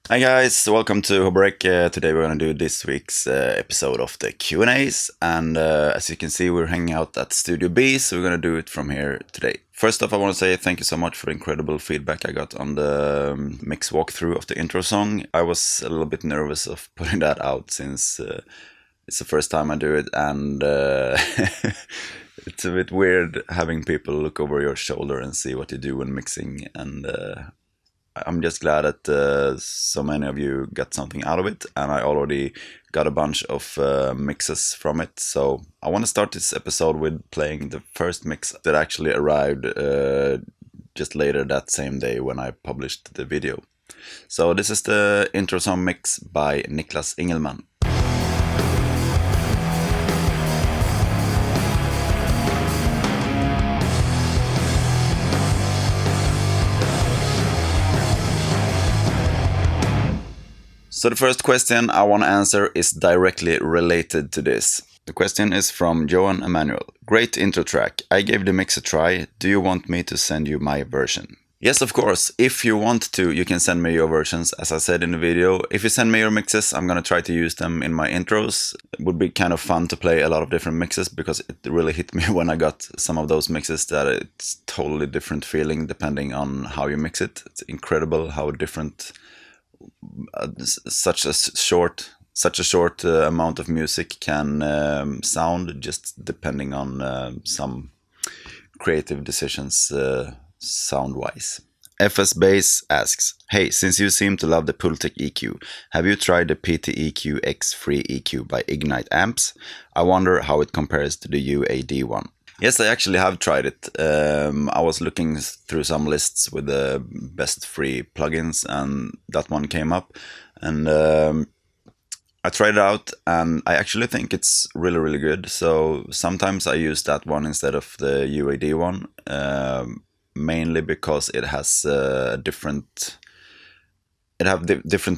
Hi guys, welcome to HoboRec. Today we're going to do this week's episode of the Q&As, and as you can see we're hanging out at Studio B, so we're going to do it from here today. First off, I want to say thank you so much for the incredible feedback I got on the mix walkthrough of the intro song. I was a little bit nervous of putting that out since it's the first time I do it, and it's a bit weird having people look over your shoulder and see what you do when mixing, and I'm just glad that so many of you got something out of it, and I already got a bunch of mixes from it. So I want to start this episode with playing the first mix that actually arrived just later that same day when I published the video. So this is the intro song mix by Niclas Ingelman. So the first question I want to answer is directly related to this. The question is from Johan Emanuel. Great intro track. I gave the mix a try. Do you want me to send you my version? Yes, of course. If you want to, you can send me your versions. As I said in the video, if you send me your mixes, I'm going to try to use them in my intros. It would be kind of fun to play a lot of different mixes because it really hit me when I got some of those mixes that it's totally different feeling depending on how you mix it. It's incredible how different such a short amount of music can sound just depending on some creative decisions sound wise. FS Bass asks, hey, since you seem to love the Pultec EQ, have you tried the PTEQ X3 EQ by Ignite Amps? I wonder how it compares to the UAD one. Yes, I actually have tried it. I was looking through some lists with the best free plugins, and that one came up. And I tried it out, and I actually think it's really, really good. So sometimes I use that one instead of the UAD one, mainly because it has different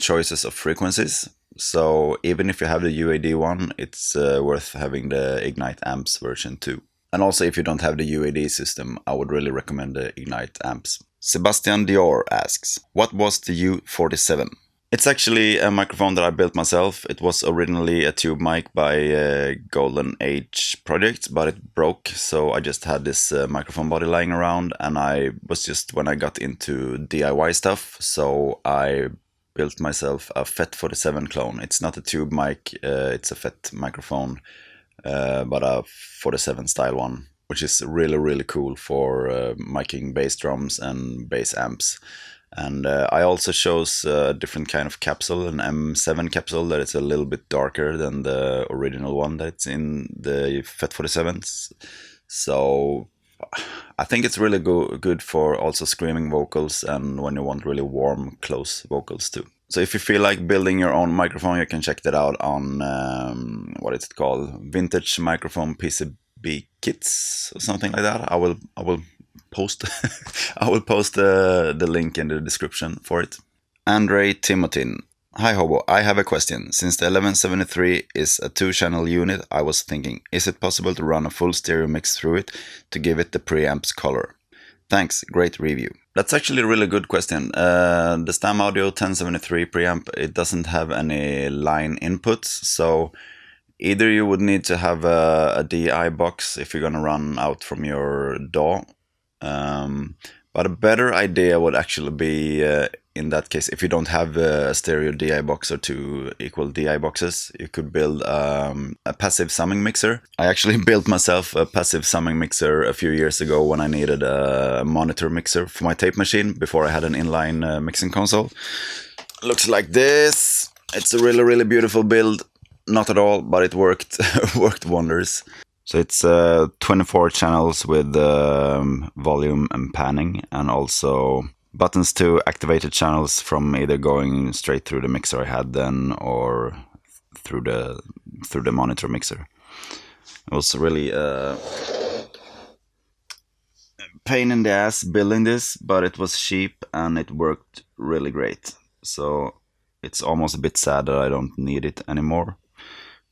choices of frequencies. So even if you have the UAD one, it's worth having the Ignite Amps version too. And also, if you don't have the UAD system, I would really recommend the Ignite amps. Sebastian Dior asks, what was the U47? It's actually a microphone that I built myself. It was originally a tube mic by Golden Age Project, but it broke. So I just had this microphone body lying around, and I was just when I got into DIY stuff. So I built myself a FET 47 clone. It's not a tube mic, it's a FET microphone. But a 47 style one, which is really, really cool for miking bass drums and bass amps. And I also chose a different kind of capsule, an M7 capsule that is a little bit darker than the original one that's in the FET 47s. So I think it's really good for also screaming vocals and when you want really warm, close vocals too. So if you feel like building your own microphone, you can check that out on, what is it called? Vintage Microphone PCB Kits or something like that. I will post I will post the link in the description for it. Andre Timotin. Hi Hobo, I have a question. Since the 1173 is a 2-channel unit, I was thinking, is it possible to run a full stereo mix through it to give it the preamps color? Thanks, great review. That's actually a really good question. The Stam Audio 1073 preamp, it doesn't have any line inputs, so either you would need to have a DI box if you're gonna run out from your DAW, but a better idea would actually be, in that case, if you don't have a stereo DI box or two equal DI boxes, you could build a passive summing mixer. I actually built myself a passive summing mixer a few years ago when I needed a monitor mixer for my tape machine before I had an inline mixing console. Looks like this. It's a really, really beautiful build. Not at all, but it worked worked wonders. So it's 24 channels with volume and panning, and also buttons to activate the channels from either going straight through the mixer I had then or through the monitor mixer. It was really pain in the ass building this, but it was cheap and it worked really great. So it's almost a bit sad that I don't need it anymore.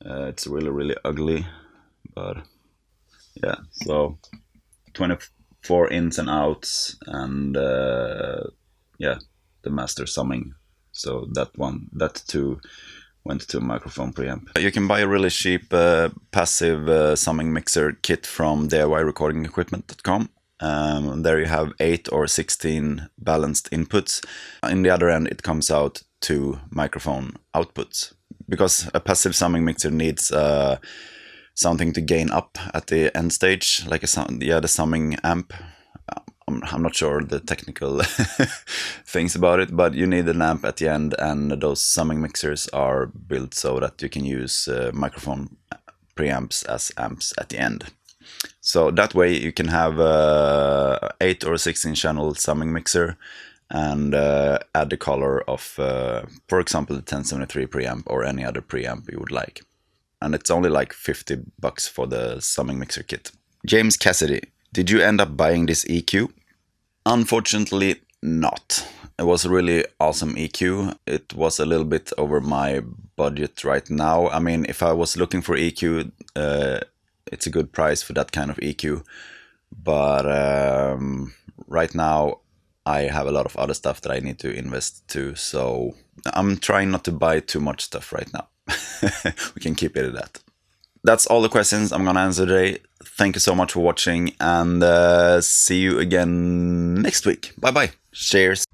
It's really, really ugly, but yeah, so 24 ins and outs, and yeah, the master summing So that too went to a microphone preamp. You can buy a really cheap passive summing mixer kit from DIYrecordingequipment.com. There you have 8 or 16 balanced inputs. In the other end, it comes out 2 microphone outputs. Because a passive summing mixer needs something to gain up at the end stage, like the summing amp. I'm not sure the technical things about it, but you need an amp at the end, and those summing mixers are built so that you can use microphone preamps as amps at the end. So that way you can have 8 or 16 channel summing mixer and add the color of, for example, the 1073 preamp or any other preamp you would like. And it's only like $50 for the summing mixer kit. James Cassidy, did you end up buying this EQ? Unfortunately, not. It was a really awesome EQ. It was a little bit over my budget right now. I mean, if I was looking for EQ, it's a good price for that kind of EQ. But right now, I have a lot of other stuff that I need to invest to. So I'm trying not to buy too much stuff right now. We can keep it at that. That's all the questions I'm gonna answer today. Thank you so much for watching, and see you again next week. Bye bye. Cheers.